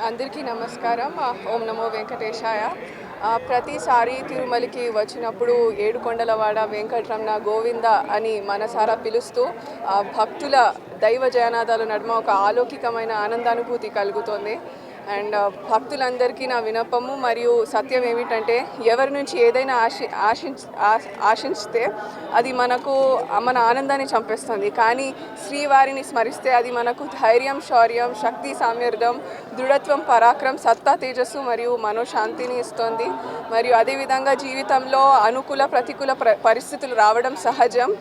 అందరికీ నమస్కారం. ఓం నమో వెంకటేశాయ. ప్రతిసారి తిరుమలకి వచ్చినప్పుడు ఏడుకొండలవాడ వెంకటరమణ గోవింద అని మనసారా పిలుస్తూ భక్తుల దైవ జయనాదాల నడుమ ఒక ఆలౌకికమైన ఆనందానుభూతి కలుగుతోంది. అండ్ భక్తులందరికీ నా విన్నపము మరియు సత్యం ఏమిటంటే, ఎవరి నుంచి ఏదైనా ఆశించితే అది మన ఆనందాన్ని చంపేస్తుంది. కానీ శ్రీవారిని స్మరిస్తే అది మనకు ధైర్యం, శౌర్యం, శక్తి, సామర్థ్యం, దృఢత్వం, పరాక్రమం, సత్తా, తేజస్సు మరియు మనోశాంతిని ఇస్తుంది. మరియు అదేవిధంగా జీవితంలో అనుకూల ప్రతికూల పరిస్థితులు రావడం సహజం.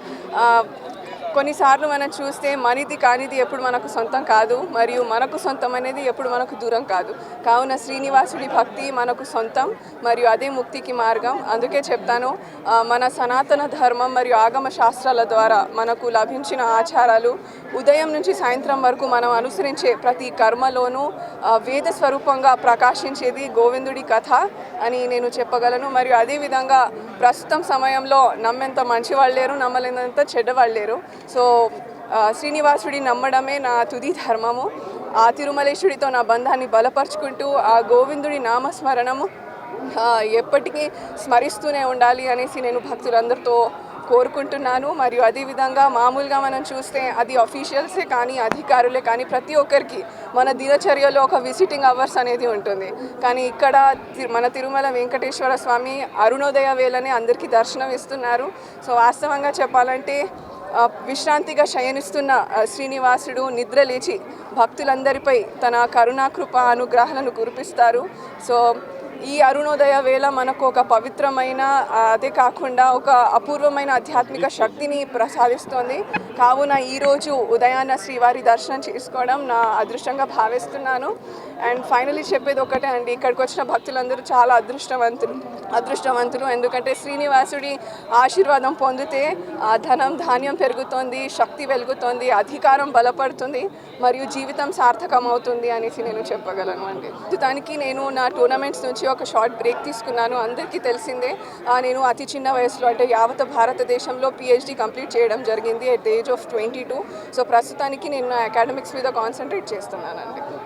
కొన్నిసార్లు మనం చూస్తే మనది కానిది ఎప్పుడు మనకు సొంతం కాదు, మరియు మనకు సొంతం అనేది ఎప్పుడు మనకు దూరం కాదు. కావున శ్రీనివాసుడి భక్తి మనకు సొంతం మరియు అదే ముక్తికి మార్గం. అందుకే చెప్తాను, మన సనాతన ధర్మం మరియు ఆగమ శాస్త్రాల ద్వారా మనకు లభించిన ఆచారాలు ఉదయం నుంచి సాయంత్రం వరకు మనం అనుసరించే ప్రతి కర్మలోనూ వేద స్వరూపంగా ప్రకాశించేది గోవిందుడి కథ అని నేను చెప్పగలను. మరియు అదేవిధంగా ప్రస్తుతం సమయంలో నమ్మేంత మంచివాళ్ళు లేరు, నమ్మలేనంత చెడ్డవాళ్ళు లేరు. సో శ్రీనివాసుడి నమ్మడమే నా తుది ధర్మము. ఆ తిరుమలేశ్వడితో నా బంధాన్ని బలపరుచుకుంటూ ఆ గోవిందుడి నామస్మరణము ఎప్పటికీ స్మరిస్తూనే ఉండాలి అనేసి నేను భక్తులందరితో కోరుకుంటున్నాను. మరియు అదేవిధంగా మామూలుగా మనం చూస్తే అది అఫీషియల్సే కానీ అధికారులే కానీ ప్రతి ఒక్కరికి మన దినచర్యలో ఒక విజిటింగ్ అవర్స్ అనేది ఉంటుంది. కానీ ఇక్కడ మన తిరుమల వెంకటేశ్వర స్వామి అరుణోదయ వేళనే అందరికీ దర్శనం ఇస్తున్నారు. సో వాస్తవంగా చెప్పాలంటే విశ్రాంతిగా శయనిస్తున్న శ్రీనివాసుడు నిద్ర లేచి భక్తులందరిపై తన కరుణాకృప అనుగ్రహాలను కురిపిస్తారు. సో ఈ అరుణోదయ వేళ మనకు ఒక పవిత్రమైన, అదే కాకుండా ఒక అపూర్వమైన ఆధ్యాత్మిక శక్తిని ప్రసాదిస్తోంది. కావున ఈరోజు ఉదయాన్న శ్రీవారి దర్శనం చేసుకోవడం నా అదృష్టంగా భావిస్తున్నాను. అండ్ ఫైనలీ చెప్పేది ఒకటే అండి, ఇక్కడికి వచ్చిన భక్తులందరూ చాలా అదృష్టవంతులు. ఎందుకంటే శ్రీనివాసుడి ఆశీర్వాదం పొందితే ధనం ధాన్యం పెరుగుతుంది, శక్తి వెలుగుతుంది, అధికారం బలపడుతుంది మరియు జీవితం సార్థకం అవుతుంది అనేసి నేను చెప్పగలను అండి. ప్రస్తుతానికి నేను నా టోర్నమెంట్స్ నుంచి ఒక షార్ట్ బ్రేక్ తీసుకున్నాను. అందరికీ తెలిసిందే, నేను అతి చిన్న వయసులో అంటే యావత్ భారతదేశంలో PhD కంప్లీట్ చేయడం జరిగింది at the age of 22. So ప్రస్తుతానికి నేను నా అకాడమిక్స్ మీద కాన్సన్ట్రేట్ చేస్తున్నానండి.